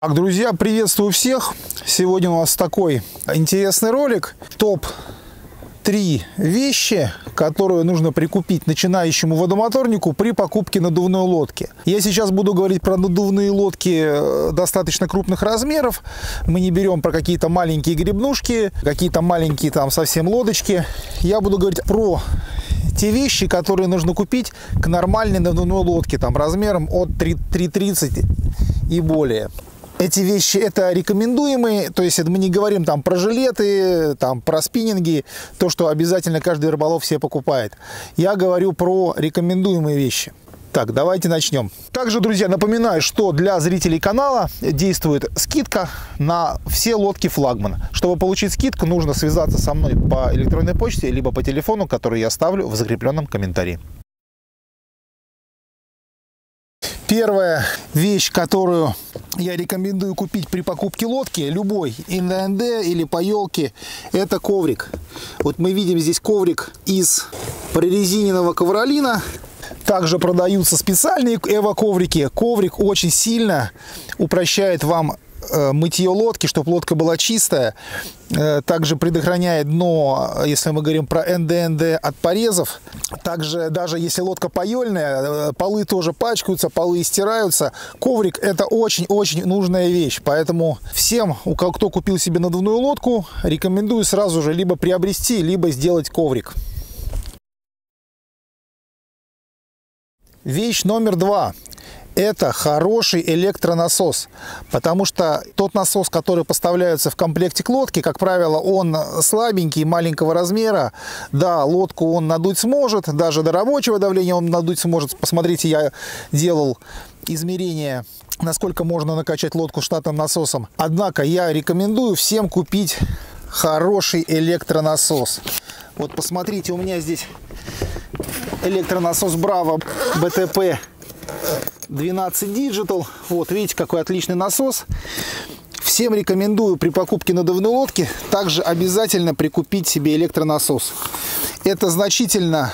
Так, друзья, приветствую всех! Сегодня у нас такой интересный ролик. Топ-3 вещи, которые нужно прикупить начинающему водомоторнику при покупке надувной лодки. Я сейчас буду говорить про надувные лодки достаточно крупных размеров. Мы не берем про какие-то маленькие гребнушки, какие-то маленькие там совсем лодочки. Я буду говорить про те вещи, которые нужно купить к нормальной надувной лодке, там размером от 3,30 и более. Эти вещи это рекомендуемые, то есть это мы не говорим там про жилеты, там про спиннинги, то, что обязательно каждый рыболов себе покупает. Я говорю про рекомендуемые вещи. Так, давайте начнем. Также, друзья, напоминаю, что для зрителей канала действует скидка на все лодки флагман. Чтобы получить скидку, нужно связаться со мной по электронной почте, либо по телефону, который я оставлю в закрепленном комментарии. Первая вещь, которую я рекомендую купить при покупке лодки, любой, НД или по елке, это коврик. Вот мы видим здесь коврик из прорезиненного ковролина. Также продаются специальные эво-коврики. Коврик очень сильно упрощает вам мытье лодки, чтобы лодка была чистая. Также предохраняет дно, если мы говорим про НД от порезов. Также даже если лодка паёльная, полы тоже пачкаются, полы стираются. Коврик это очень-очень нужная вещь. Поэтому всем, кто купил себе надувную лодку, рекомендую сразу же либо приобрести, либо сделать коврик. Вещь номер 2. Это хороший электронасос, потому что тот насос, который поставляется в комплекте к лодке, как правило, он слабенький, маленького размера. Да, лодку он надуть сможет, даже до рабочего давления он надуть сможет. Посмотрите, я делал измерения, насколько можно накачать лодку штатным насосом. Однако я рекомендую всем купить хороший электронасос. Вот посмотрите, у меня здесь электронасос Bravo BTP 12 Digital. Вот, видите, какой отличный насос. Всем рекомендую при покупке надувной лодки также обязательно прикупить себе электронасос. Это значительно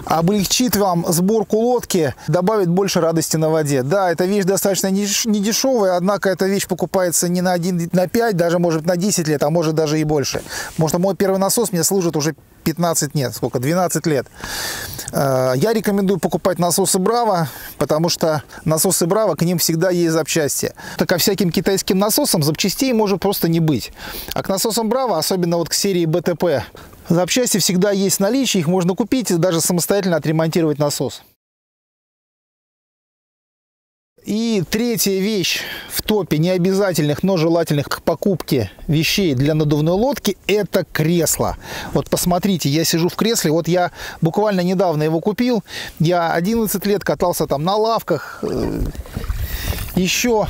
облегчит вам сборку лодки, добавит больше радости на воде. Да, эта вещь достаточно недешевая, однако эта вещь покупается не на 1, на 5, даже может на 10 лет, а может даже и больше. Потому что мой первый насос мне служит уже 15 лет, сколько, 12 лет. Я рекомендую покупать насосы Bravo, потому что насосы Bravo, к ним всегда есть запчасти. Так ко всяким китайским насосам запчастей может просто не быть. А к насосам Bravo, особенно вот к серии BTP, запчасти всегда есть в наличии, их можно купить и даже самостоятельно отремонтировать насос. И третья вещь в топе необязательных, но желательных к покупке вещей для надувной лодки – это кресло. Вот посмотрите, я сижу в кресле, вот я буквально недавно его купил. Я 11 лет катался там на лавках, еще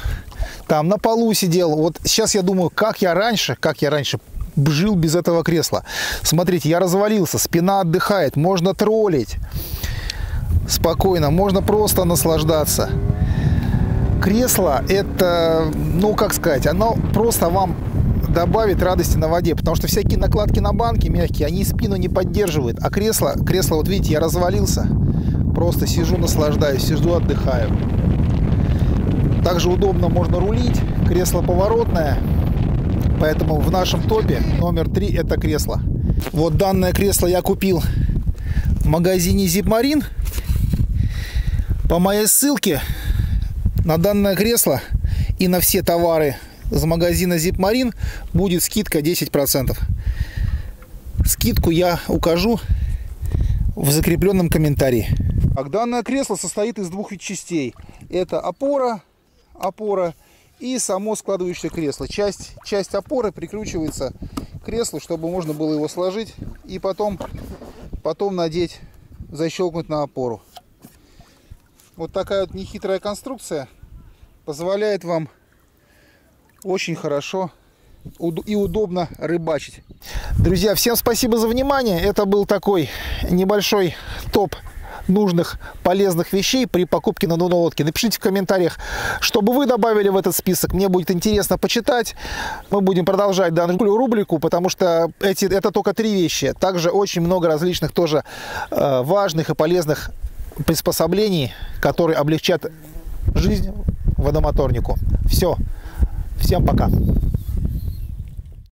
там на полу сидел. Вот сейчас я думаю, как я раньше жил без этого кресла. Смотрите, я развалился, спина отдыхает, можно троллить спокойно, можно просто наслаждаться. Кресло это, ну как сказать, оно просто вам добавит радости на воде, потому что всякие накладки на банки мягкие, они спину не поддерживают. А кресло, вот видите, я развалился, просто сижу, наслаждаюсь, сижу, отдыхаю. Также удобно можно рулить, кресло поворотное, поэтому в нашем топе номер 3 это кресло. Вот данное кресло я купил в магазине Zipmarine. По моей ссылке на данное кресло и на все товары из магазина Zipmarine будет скидка 10%. Скидку я укажу в закрепленном комментарии. Так, данное кресло состоит из двух частей. Это опора и само складывающее кресло. Часть опоры прикручивается к креслу, чтобы можно было его сложить и потом надеть, защелкнуть на опору. Вот такая вот нехитрая конструкция позволяет вам очень хорошо и удобно рыбачить. Друзья, всем спасибо за внимание. Это был такой небольшой топ нужных, полезных вещей при покупке надувной лодки. Напишите в комментариях, что бы вы добавили в этот список. Мне будет интересно почитать. Мы будем продолжать данную рубрику, потому что это только 3 вещи. Также очень много различных тоже важных и полезных приспособлений, которые облегчат жизнь водомоторнику. Все. Всем пока.